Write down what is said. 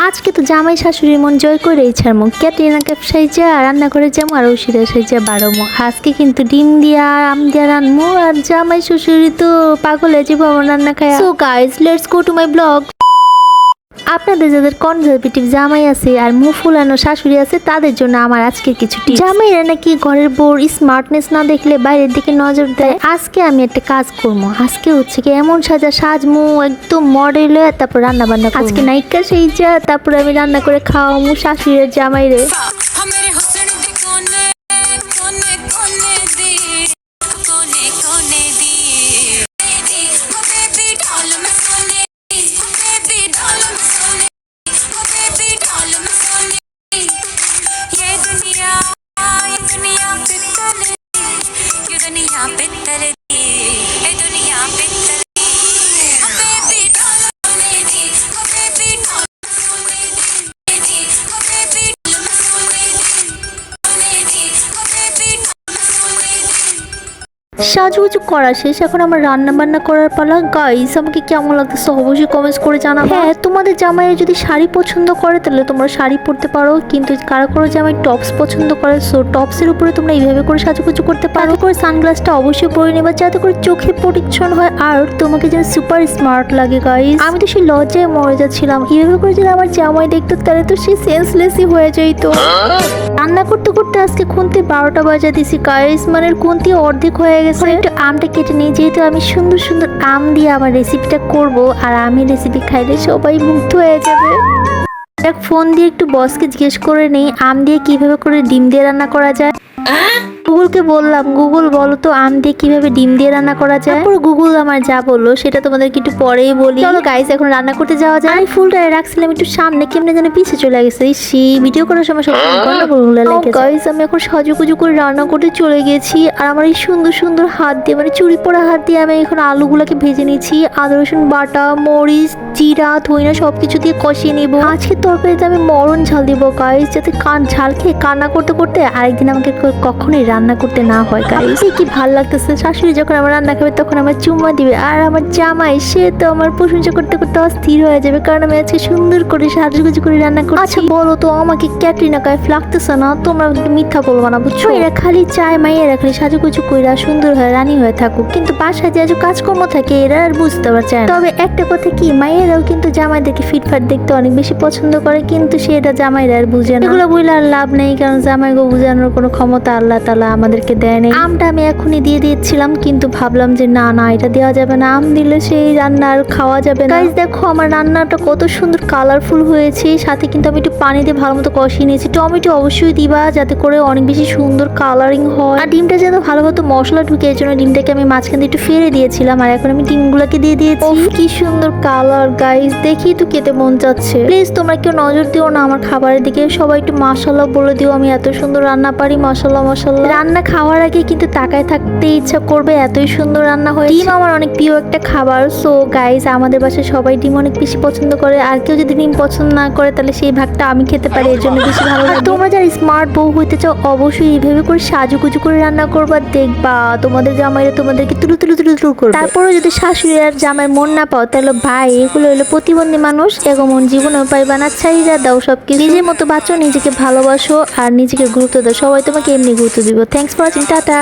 আজকে তো জামাই শাশুড়ির মন জয় করে ছাড়মু। ক্যাটরিনা কাইফ সাইজা রান্না করে যাবো আর ঐশ্বরিয়া সাইজা বাড়ামো। আজকে কিন্তু ডিম দিয়া আর আম দিয়া রান্নমু আর জামাই শ্বশুরি তো পাগল হয়ে যাবো আমার রান্না খায়া। So guys let's go to my blog. আপনাদের যাদের কনজারভেটিভ জামাই আছে আর মুখ ফুলানো শাশুড়ি আছে তাদের জন্য আমার আজকে কিছু টিপস। জামাইরা নাকি ঘরের বউর স্মার্টনেস না দেখলে বাইরের দিকে নজর দেয়। আজকে আমি একটা কাজ করবো। আজকে হচ্ছে কি এমন সাজমু একদম মডেল হয়ে তারপর রান্না বান্না করবো। আজকে নায়িকা সেইজা তারপরে আমি রান্না করে খাওয়ামু শাশুড়ির জামাইরে। সাজুগুজু করা শেষ, এখন আমার রান্না বান্না করার পালা। গাইস আমাকে কেমন লাগতেছে অবশ্যই কমেন্টস করে জানাবো। হ্যাঁ তোমাদের জামাইয়ের যদি শাড়ি পছন্দ করে তাহলে তোমরা শাড়ি পরতে পারো, কিন্তু কারো কারো জামাই টপস পছন্দ করে, সো টপসের উপরে তোমরা এইভাবে করে সাজুগুজু করতে পারো। করে সানগ্লাসটা অবশ্যই পরে নেবা যাতে করে চোখে প্রোটেকশন হয় আর তোমাকে যেন সুপার স্মার্ট লাগে। গাইস আমি তো সেই লজ্জায় মরে যাচ্ছিলাম, এইভাবে করে যদি আমার জামাই দেখতো তাহলে তো সে সেন্সলেসই হয়ে যাইতো। রান্না করতে করতে আজকে খুন্তি 12টা বাজা দিছি গাইস, মানে খুন্তি অর্ধেক হয়ে গেছে। একটু আমটা কেটে নিই, যেহেতু আমি সুন্দর সুন্দর আম দিয়ে আমার রেসিপিটা করব আর আমি রেসিপি খাইলে সবাই মুগ্ধ হয়ে যাবে। ফোন দিয়ে একটু বসকে জিজ্ঞেস করে নেই আম দিয়ে কিভাবে করে ডিম দিয়ে রান্না করা যায়। গুগলকে বললাম গুগল বলো তো আম দিয়ে কিভাবে ডিম দিয়ে রান্না করা যায়। তারপর গুগল আমার যা বললো সেটা তোমাদেরকে একটু পরেই বলি। চলো গাইস এখন রান্না করতে যাওয়া যায়। আমি ফুলটা রাখছিলাম একটু সামনে, কেমনে যেন পিছিয়ে চলে গেছে। সেই ভিডিও করার সময় সব গাইস আমি এখন সাজুগুজু করে রান্না করতে চলে গেছি আর আমার এই সুন্দর সুন্দর হাত দিয়ে মানে চুরি পড়া হাত দিয়ে আমি এখন আলুগুলোকে ভেজে নিচ্ছি। আদা রসুন বাটা, মরিচ, জিরা, ধইনা সবকিছু দিয়ে কষিয়ে নিব। আজকে তরকারিতে আমি মরণ ঝাল দিব গাইস, যাতে ঝাল খেয়ে কান্না করতে করতে আরেকদিন আমাকে কখনোই রান্না করতে না হয়। গাইস কি ভাল লাগতেছে, শাশুড়ি যখন আমার রান্না খাবে তখন আমার চুম্মা দিবে আর আমার জামাই সে তো আমার প্রশংসা করতে করতে অস্থির হয়ে যাবে, কারণ আমি আজকে সুন্দর করে সাজুগুজু করে রান্না করছি। আচ্ছা বলো তো আমাকে ক্যাটরিনা কাইফ লাগতেছে না? তোমরা মিথ্যা বলবো না বুঝছো। এরা খালি চায় মাইয়েরা খালি সাজুগুজু কইরা সুন্দর হয়ে রানী হয়ে থাকুক, কিন্তু বাসায় যে কাজকর্ম থাকে এরা আর বুঝতে পারছে না। তবে একটা কথা কি, মাইয়েরাও কিন্তু জামাইদেরকে ফিটফাট দেখতে অনেক বেশি পছন্দ করে, কিন্তু সেটা জামাইরা আর বুঝে না। এগুলো বইলে আর লাভ নেই, কারণ জামাইকে বোঝানোর কোনো ক্ষমতা আল্লাহ তাআলা আমাদেরকে দেয় নাই। আমটা আমি এখনই দিয়ে দিয়েছিলাম, কিন্তু ভাবলাম যে না না এটা দেওয়া যাবে না, আম দিলে সেই রান্না আর খাওয়া যাবে না। গাইস দেখো আমার রান্নাটা কত সুন্দর কালারফুল হয়েছে, সাথে কিন্তু আমি একটু পানি দিয়ে ভালো মতো কষিয়ে নিয়েছি। টমেটো অবশ্যই দিবা যাতে করে অনেক বেশি সুন্দর কালারিং হয়। আর ডিমটা যেন ভালো মতো মশলা ঢুকে, এর জন্য ডিমটাকে আমি মাঝখান দিয়ে একটু ফেলে দিয়েছিলাম আর এখন আমি ডিমগুলোকে দিয়ে দিয়েছি। কি সুন্দর কালার গাইস, দেখি তো খেতে মন চাচ্ছে। প্লিজ তোমরা কেউ নজর দিও না আমার খাবারের দিকে, সবাই একটু মাশাআল্লাহ বলে দিও, আমি এত সুন্দর রান্না পারি। মাশাআল্লাহ মাশাআল্লাহ। রান্না খাওয়ার আগে কিন্তু তাকায় থাকতে ইচ্ছা করবে, এতই সুন্দর রান্না হয়েছে। ডিম আমার অনেক প্রিয় একটা খাবার। সো গাইস আমাদের বাসায় সবাই ডিম অনেক বেশি পছন্দ করে, আর কেউ যদি ডিম পছন্দ না করে তাহলে সেই ভাগটা আমি খেতে পারি, এর জন্য বেশি ভালো লাগে। তোমরা যারা স্মার্ট বউ হইতে চাও অবশ্যই এইভাবে করে সাজুগুজু করে রান্না করবা, দেখবা তোমাদের জামাইরা তোমাদেরকে তুলু তুলু তুলু তুলু করবে। তারপরে যদি শাশুড়ি আর জামাই মন না পাও তাহলে ভাই এগুলো হলো প্রতিবন্ধী মানুষ, এগমন জীবনেও পাইবা না। ছাইরা দাও সবকিছু, নিজের মতো বাঁচো, নিজেকে ভালোবাসো আর নিজেকে গুরুত্ব দাও। সবাই তোমাকে এমনি গুরুত্ব দিব। Thanks for watching, tata.